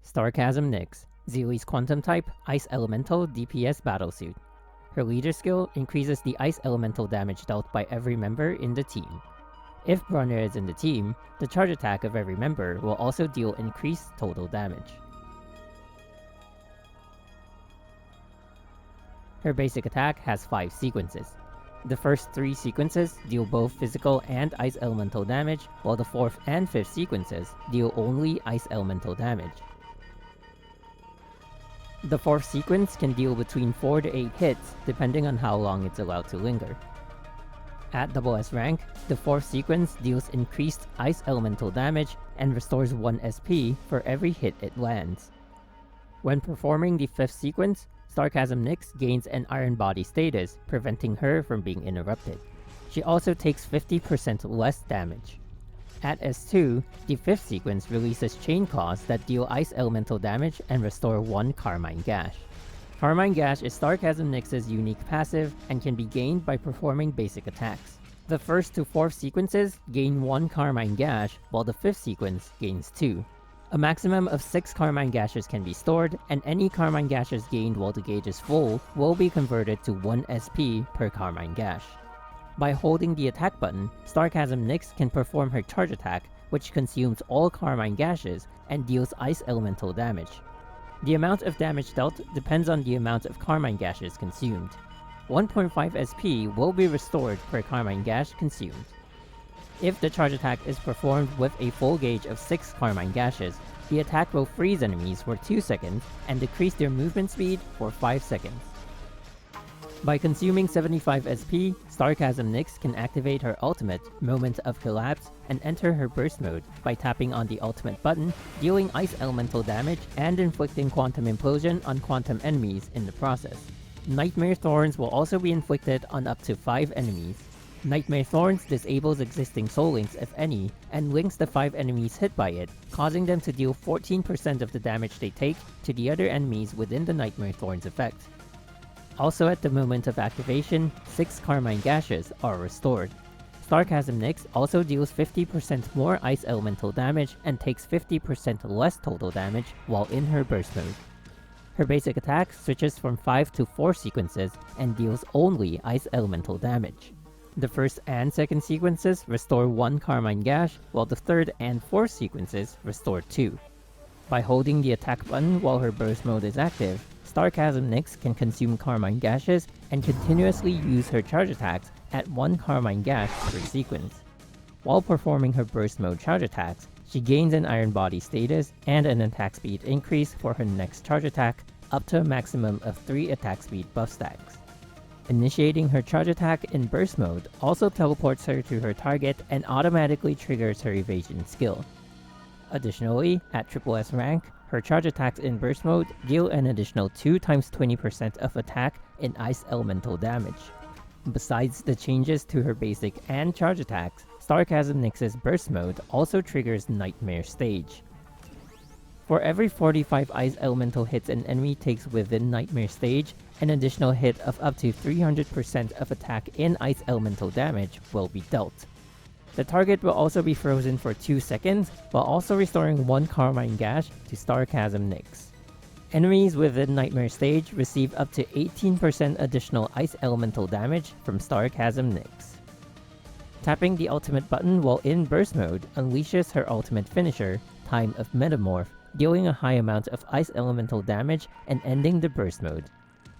Starchasm Nyx, Zeely's Quantum type, Ice Elemental DPS Battlesuit. Her leader skill increases the Ice Elemental damage dealt by every member in the team. If Brunner is in the team, the charge attack of every member will also deal increased total damage. Her basic attack has 5 sequences. The first 3 sequences deal both physical and Ice Elemental damage, while the 4th and 5th sequences deal only Ice Elemental damage. The 4th sequence can deal between 4 to 8 hits depending on how long it's allowed to linger. At SS rank, the 4th sequence deals increased Ice Elemental damage and restores 1 SP for every hit it lands. When performing the 5th sequence, Starchasm Nyx gains an Iron Body status, preventing her from being interrupted. She also takes 50% less damage. At S2, the 5th sequence releases Chain Claws that deal Ice Elemental damage and restore 1 Carmine Gash. Carmine Gash is Starchasm Nyx's unique passive and can be gained by performing basic attacks. The 1st to 4th sequences gain 1 Carmine Gash, while the 5th sequence gains 2. A maximum of 6 Carmine Gashes can be stored, and any Carmine Gashes gained while the gauge is full will be converted to 1 SP per Carmine Gash. By holding the attack button, Starchasm Nyx can perform her charge attack, which consumes all Carmine Gashes and deals Ice Elemental damage. The amount of damage dealt depends on the amount of Carmine Gashes consumed. 1.5 SP will be restored per Carmine Gash consumed. If the charge attack is performed with a full gauge of 6 Carmine Gashes, the attack will freeze enemies for 2 seconds and decrease their movement speed for 5 seconds. By consuming 75 SP, Starchasm Nyx can activate her ultimate, Moment of Collapse, and enter her burst mode by tapping on the ultimate button, dealing Ice Elemental damage and inflicting Quantum Implosion on Quantum enemies in the process. Nightmare Thorns will also be inflicted on up to 5 enemies. Nightmare Thorns disables existing soul links if any, and links the 5 enemies hit by it, causing them to deal 14% of the damage they take to the other enemies within the Nightmare Thorns effect. Also at the moment of activation, 6 Carmine Gashes are restored. Starchasm Nyx also deals 50% more Ice Elemental damage and takes 50% less total damage while in her burst mode. Her basic attack switches from 5 to 4 sequences and deals only Ice Elemental damage. The 1st and 2nd sequences restore 1 Carmine Gash, while the 3rd and 4th sequences restore 2. By holding the attack button while her burst mode is active, Starchasm Nyx can consume Carmine Gashes and continuously use her charge attacks at 1 Carmine Gash per sequence. While performing her burst mode charge attacks, she gains an Iron Body status and an attack speed increase for her next charge attack, up to a maximum of 3 attack speed buff stacks. Initiating her charge attack in burst mode also teleports her to her target and automatically triggers her evasion skill. Additionally, at SS rank, her charge attacks in burst mode deal an additional 2 times 20% of attack in Ice Elemental damage. Besides the changes to her basic and charge attacks, Starchasm Nyx's burst mode also triggers Nightmare Stage. For every 45 Ice Elemental hits an enemy takes within Nightmare Stage, an additional hit of up to 300% of attack in Ice Elemental damage will be dealt. The target will also be frozen for 2 seconds, while also restoring 1 Carmine Gash to Starchasm Nyx. Enemies within Nightmare Stage receive up to 18% additional Ice Elemental damage from Starchasm Nyx. Tapping the ultimate button while in burst mode unleashes her ultimate finisher, Time of Metamorph, dealing a high amount of Ice Elemental damage and ending the burst mode.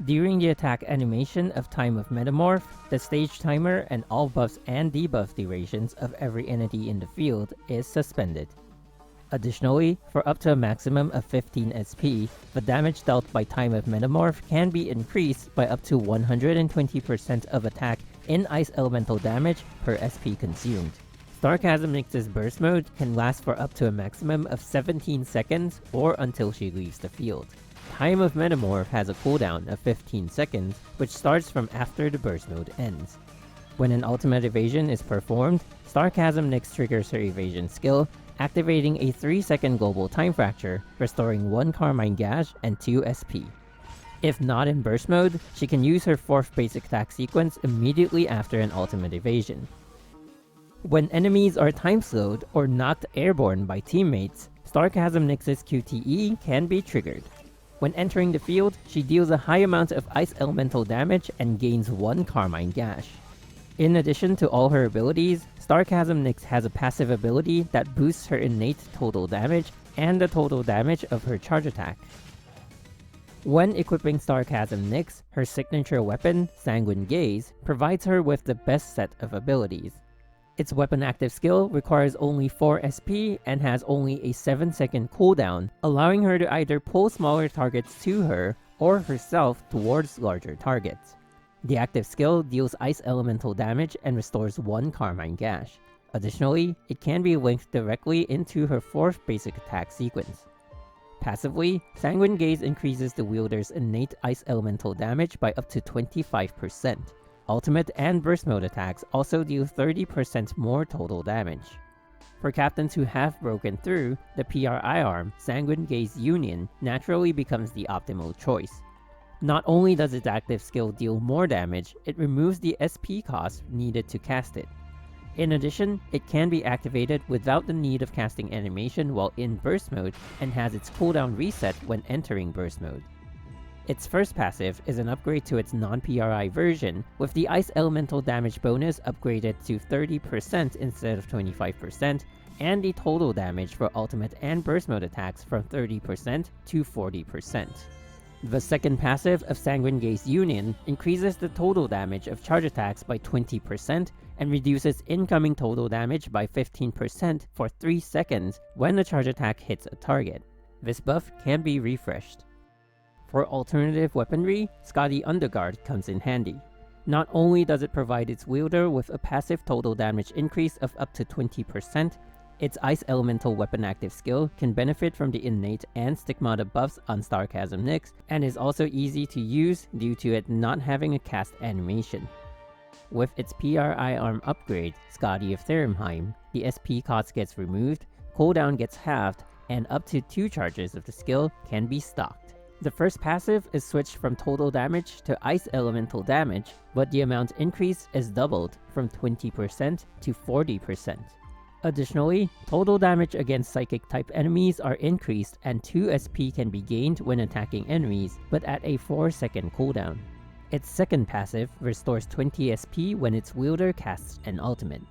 During the attack animation of Time of Metamorph, the stage timer and all buffs and debuff durations of every entity in the field is suspended. Additionally, for up to a maximum of 15 SP, the damage dealt by Time of Metamorph can be increased by up to 120% of attack in Ice Elemental damage per SP consumed. Starchasm Nyx's burst mode can last for up to a maximum of 17 seconds or until she leaves the field. Time of Metamorph has a cooldown of 15 seconds, which starts from after the burst mode ends. When an ultimate evasion is performed, Starchasm Nyx triggers her evasion skill, activating a 3-second global time fracture, restoring 1 Carmine Gash and 2 SP. If not in burst mode, she can use her 4th basic attack sequence immediately after an ultimate evasion. When enemies are time slowed or knocked airborne by teammates, Starchasm Nyx's QTE can be triggered. When entering the field, she deals a high amount of ice elemental damage and gains 1 Carmine Gash. In addition to all her abilities, Starchasm Nyx has a passive ability that boosts her innate total damage and the total damage of her charge attack. When equipping Starchasm Nyx, her signature weapon, Sanguine Gaze, provides her with the best set of abilities. Its weapon active skill requires only 4 SP and has only a 7-second cooldown, allowing her to either pull smaller targets to her or herself towards larger targets. The active skill deals ice elemental damage and restores 1 Carmine Gash. Additionally, it can be linked directly into her 4th basic attack sequence. Passively, Sanguine Gaze increases the wielder's innate ice elemental damage by up to 25%. Ultimate and burst mode attacks also deal 30% more total damage. For captains who have broken through, the PRI arm, Sanguine Gaze Union, naturally becomes the optimal choice. Not only does its active skill deal more damage, it removes the SP cost needed to cast it. In addition, it can be activated without the need of casting animation while in burst mode and has its cooldown reset when entering burst mode. Its first passive is an upgrade to its non-PRI version, with the ice elemental damage bonus upgraded to 30% instead of 25%, and the total damage for ultimate and burst mode attacks from 30% to 40%. The second passive of Sanguine Gaze Union increases the total damage of charge attacks by 20% and reduces incoming total damage by 15% for 3 seconds when a charge attack hits a target. This buff can be refreshed. For alternative weaponry, Scotty Underguard comes in handy. Not only does it provide its wielder with a passive total damage increase of up to 20%, its Ice Elemental weapon active skill can benefit from the innate and stigmata buffs on Starchasm Nyx, and is also easy to use due to it not having a cast animation. With its PRI arm upgrade, Scotty of Therimheim, the SP cost gets removed, cooldown gets halved, and up to 2 charges of the skill can be stocked. The first passive is switched from total damage to ice elemental damage, but the amount increased is doubled from 20% to 40%. Additionally, total damage against psychic type enemies are increased and 2 SP can be gained when attacking enemies, but at a 4-second cooldown. Its second passive restores 20 SP when its wielder casts an ultimate.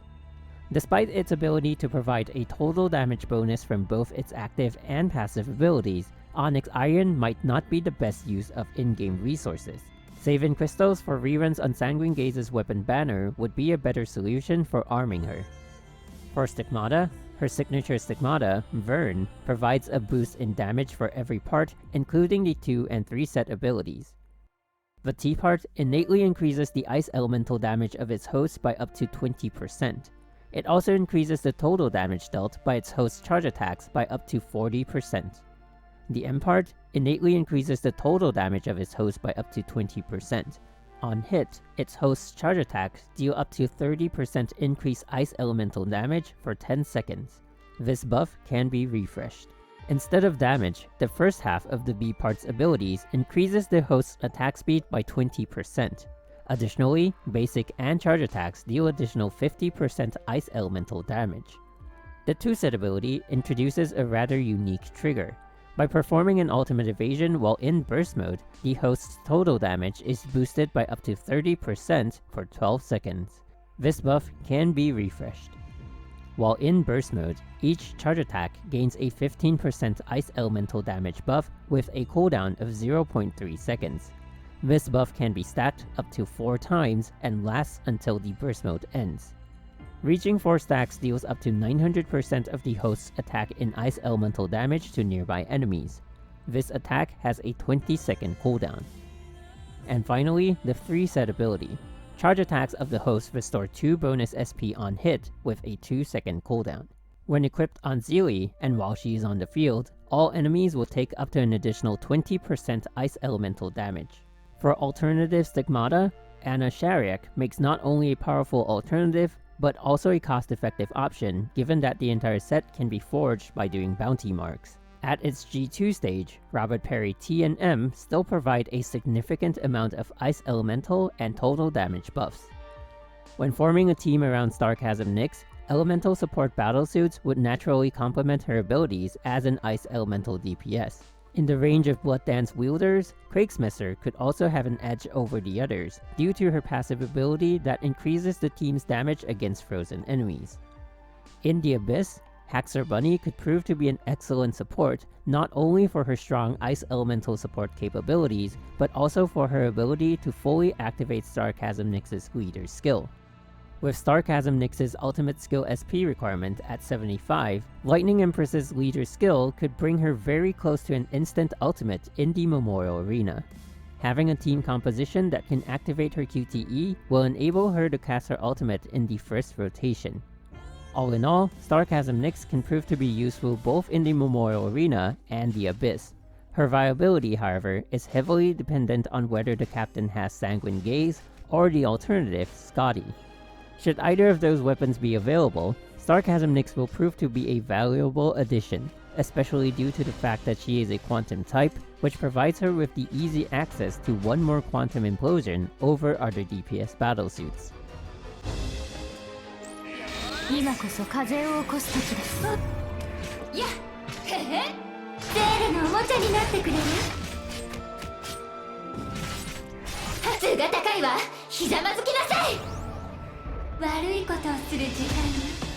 Despite its ability to provide a total damage bonus from both its active and passive abilities, Onyx Iron might not be the best use of in-game resources. Save-in crystals for reruns on Sanguine Gaze's weapon banner would be a better solution for arming her. For Stigmata, her signature Stigmata, Vern, provides a boost in damage for every part, including the 2 and 3 set abilities. The T part innately increases the ice elemental damage of its host by up to 20%. It also increases the total damage dealt by its host's charge attacks by up to 40%. The M part innately increases the total damage of its host by up to 20%. On hit, its host's charge attacks deal up to 30% increased ice elemental damage for 10 seconds. This buff can be refreshed. Instead of damage, the first half of the B part's abilities increases the host's attack speed by 20%. Additionally, basic and charge attacks deal additional 50% ice elemental damage. The 2 set ability introduces a rather unique trigger. By performing an ultimate evasion while in burst mode, the host's total damage is boosted by up to 30% for 12 seconds. This buff can be refreshed. While in burst mode, each charge attack gains a 15% ice elemental damage buff with a cooldown of 0.3 seconds. This buff can be stacked up to 4 times and lasts until the burst mode ends. Reaching 4 stacks deals up to 900% of the host's attack in ice elemental damage to nearby enemies. This attack has a 20-second cooldown. And finally, the 3 set ability. Charge attacks of the host restore 2 bonus SP on hit with a 2-second cooldown. When equipped on Zelie, and while she is on the field, all enemies will take up to an additional 20% ice elemental damage. For alternative Stigmata, Anna Shariak makes not only a powerful alternative, but also a cost-effective option given that the entire set can be forged by doing bounty marks. At its G2 stage, Robert Perry T and M still provide a significant amount of ice elemental and total damage buffs. When forming a team around Starchasm Nyx, Elemental support battlesuits would naturally complement her abilities as an Ice Elemental DPS. In the range of Blood Dance wielders, Craigsmesser could also have an edge over the others due to her passive ability that increases the team's damage against frozen enemies. In the Abyss, Haxor Bunny could prove to be an excellent support, not only for her strong Ice Elemental support capabilities, but also for her ability to fully activate Starchasm Nyx's leader's skill. With Starchasm Nyx's ultimate skill SP requirement at 75, Lightning Empress's leader's skill could bring her very close to an instant ultimate in the Memorial Arena. Having a team composition that can activate her QTE will enable her to cast her ultimate in the first rotation. All in all, Starchasm Nyx can prove to be useful both in the Memorial Arena and the Abyss. Her viability, however, is heavily dependent on whether the captain has Sanguine Gaze or the alternative, Scotty. Should either of those weapons be available, Starchasm Nyx will prove to be a valuable addition, especially due to the fact that she is a Quantum type, which provides her with the easy access to one more Quantum Implosion over other DPS battlesuits. 今こそ風を起こす時です。やっへへゼールのおもちゃになってくれる？発が高いわ。ひざまずきなさい。悪いことをする時間よ。